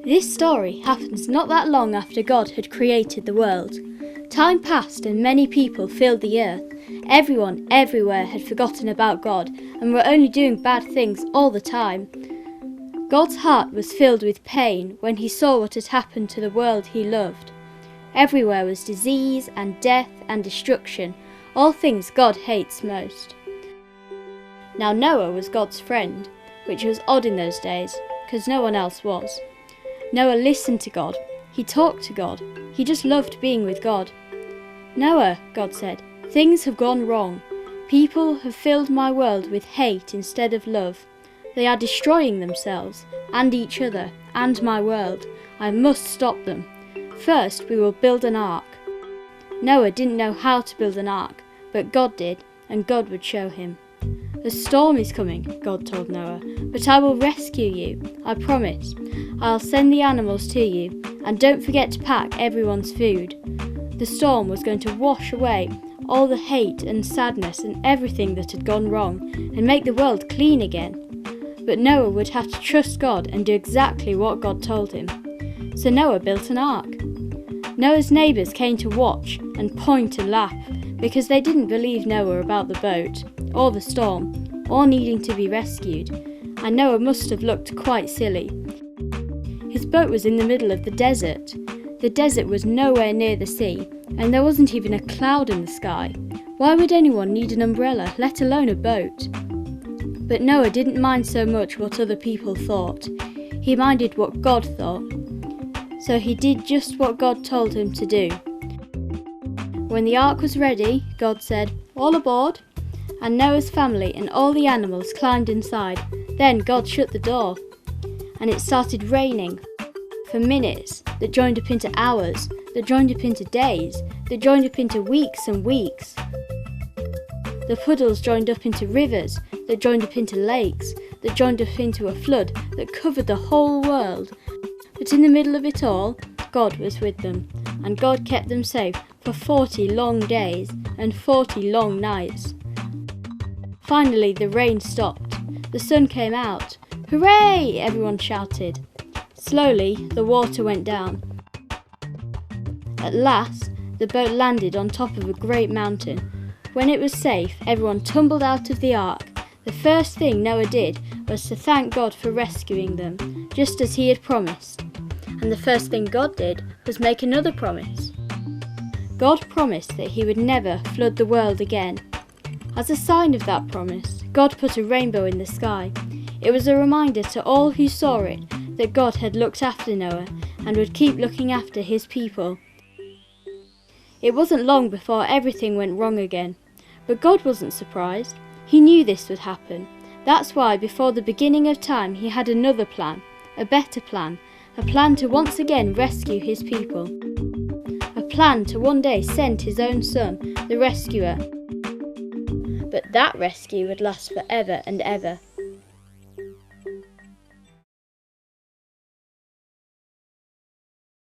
This story happens not that long after God had created the world. Time passed and many people filled the earth. Everyone, everywhere had forgotten about God and were only doing bad things all the time. God's heart was filled with pain when he saw what had happened to the world he loved. Everywhere was disease and death and destruction, all things God hates most. Now Noah was God's friend, which was odd in those days, because no one else was. Noah listened to God. He talked to God. He just loved being with God. "Noah," God said, "things have gone wrong. People have filled my world with hate instead of love. They are destroying themselves, and each other, and my world. I must stop them. First, we will build an ark." Noah didn't know how to build an ark, but God did, and God would show him. "A storm is coming," God told Noah, "but I will rescue you, I promise. I'll send the animals to you, and don't forget to pack everyone's food." The storm was going to wash away all the hate and sadness and everything that had gone wrong, and make the world clean again. But Noah would have to trust God and do exactly what God told him. So Noah built an ark. Noah's neighbours came to watch and point and laugh, because they didn't believe Noah about the boat, or the storm, or needing to be rescued, and Noah must have looked quite silly. His boat was in the middle of the desert. The desert was nowhere near the sea, and there wasn't even a cloud in the sky. Why would anyone need an umbrella, let alone a boat? But Noah didn't mind so much what other people thought. He minded what God thought. So he did just what God told him to do. When the ark was ready, God said, "All aboard," and Noah's family and all the animals climbed inside. Then God shut the door, and it started raining for minutes that joined up into hours, that joined up into days, that joined up into weeks and weeks. The puddles joined up into rivers, that joined up into lakes, that joined up into a flood that covered the whole world. But in the middle of it all, God was with them, and God kept them safe for 40 long days and 40 long nights. Finally, the rain stopped. The sun came out. "Hooray!" everyone shouted. Slowly, the water went down. At last, the boat landed on top of a great mountain. When it was safe, everyone tumbled out of the ark. The first thing Noah did was to thank God for rescuing them, just as he had promised. And the first thing God did was make another promise. God promised that he would never flood the world again. As a sign of that promise, God put a rainbow in the sky. It was a reminder to all who saw it that God had looked after Noah and would keep looking after his people. It wasn't long before everything went wrong again, but God wasn't surprised. He knew this would happen. That's why before the beginning of time he had another plan, a better plan, a plan to once again rescue his people. A plan to one day send his own son, the rescuer. But that rescue would last forever and ever.